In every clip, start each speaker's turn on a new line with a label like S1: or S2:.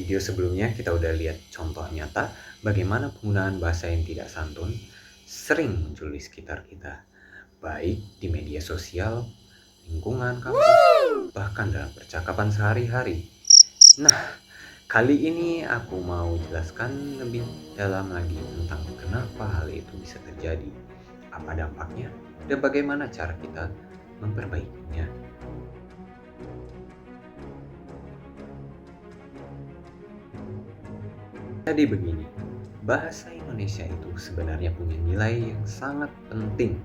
S1: video sebelumnya kita udah lihat contoh nyata bagaimana penggunaan bahasa yang tidak santun sering muncul di sekitar kita, baik di media sosial, lingkungan kampus, bahkan dalam percakapan sehari-hari. Nah, kali ini aku mau jelaskan lebih dalam lagi tentang kenapa hal itu bisa terjadi, apa dampaknya, dan bagaimana cara kita memperbaikinya. Jadi begini, bahasa Indonesia itu sebenarnya punya nilai yang sangat penting.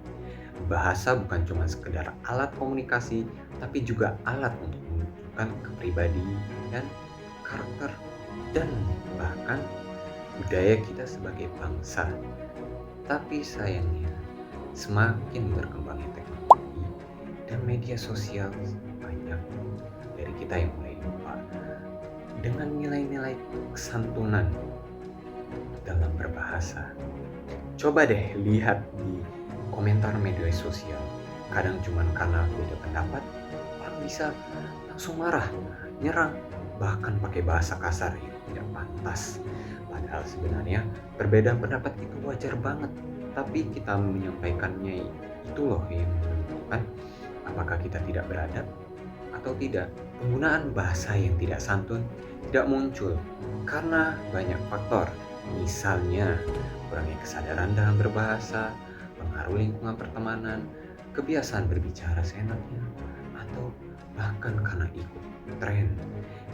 S1: Bahasa bukan cuma sekedar alat komunikasi, tapi juga alat untuk menunjukkan kepribadian, karakter, dan bahkan budaya kita sebagai bangsa. Tapi sayangnya, semakin berkembangnya teknologi dan media sosial, banyak dari kita yang mulai lupa dengan nilai-nilai kesantunan dalam berbahasa. Coba deh lihat di komentar media sosial. Kadang cuman karena beda pendapat, orang bisa langsung marah, nyerang, bahkan pakai bahasa kasar yang tidak pantas. Padahal sebenarnya perbedaan pendapat itu wajar banget. Tapi kita menyampaikannya itu loh yang menentukan apakah kita tidak beradab atau tidak. Penggunaan bahasa yang tidak santun tidak muncul karena banyak faktor. Misalnya, kurangnya kesadaran dalam berbahasa, pengaruh lingkungan pertemanan, kebiasaan berbicara seenaknya, atau bahkan karena ikut tren.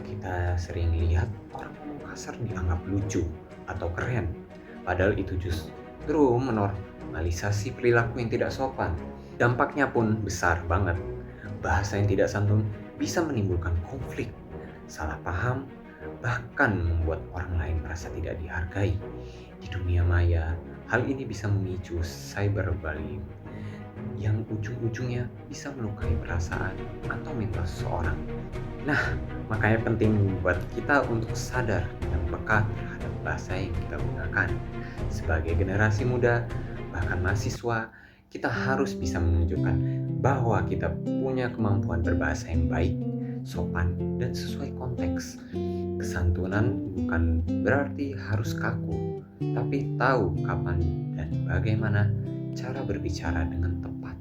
S1: Kita sering lihat orang ngomong kasar dianggap lucu atau keren, padahal itu justru menormalisasi perilaku yang tidak sopan. Dampaknya pun besar banget. Bahasa yang tidak santun bisa menimbulkan konflik, salah paham, bahkan membuat orang lain merasa tidak dihargai. Di dunia maya, hal ini bisa memicu cyberbullying yang ujung-ujungnya bisa melukai perasaan atau mental seseorang. Nah, makanya penting buat kita untuk sadar dan peka terhadap bahasa yang kita gunakan. Sebagai generasi muda, bahkan mahasiswa, kita harus bisa menunjukkan bahwa kita punya kemampuan berbahasa yang baik, sopan, dan sesuai konteks. Kesantunan bukan berarti harus kaku, tapi tahu kapan dan bagaimana cara berbicara dengan tepat.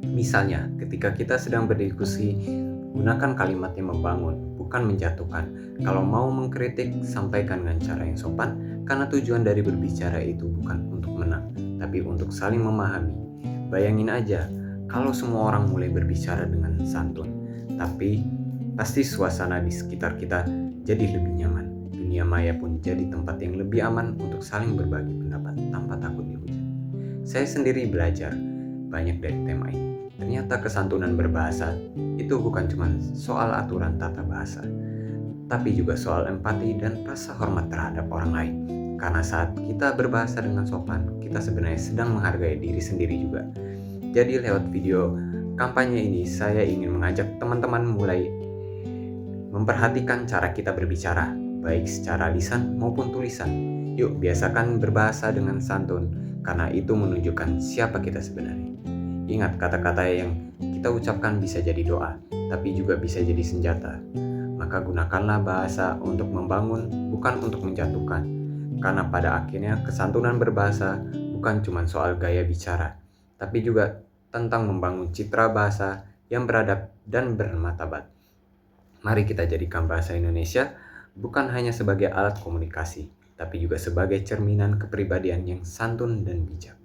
S1: Misalnya, ketika kita sedang berdiskusi, gunakan kalimat yang membangun, bukan menjatuhkan. Kalau mau mengkritik, sampaikan dengan cara yang sopan, karena tujuan dari berbicara itu bukan untuk menang, tapi untuk saling memahami. Bayangin aja, kalau semua orang mulai berbicara dengan santun, tapi pasti suasana di sekitar kita jadi lebih nyaman. Dunia maya pun jadi tempat yang lebih aman untuk saling berbagi pendapat tanpa takut dihujat. Saya sendiri belajar banyak dari tema ini. Ternyata kesantunan berbahasa itu bukan cuma soal aturan tata bahasa, tapi juga soal empati dan rasa hormat terhadap orang lain. Karena saat kita berbahasa dengan sopan, kita sebenarnya sedang menghargai diri sendiri juga. Jadi lewat video kampanye ini, saya ingin mengajak teman-teman mulai memperhatikan cara kita berbicara, baik secara lisan maupun tulisan. Yuk biasakan berbahasa dengan santun, karena itu menunjukkan siapa kita sebenarnya. Ingat, kata-kata yang kita ucapkan bisa jadi doa, tapi juga bisa jadi senjata. Maka gunakanlah bahasa untuk membangun, bukan untuk menjatuhkan. Karena pada akhirnya kesantunan berbahasa bukan cuma soal gaya bicara, tapi juga tentang membangun citra bahasa yang beradab dan bermartabat. Mari kita jadikan bahasa Indonesia bukan hanya sebagai alat komunikasi, tapi juga sebagai cerminan kepribadian yang santun dan bijak.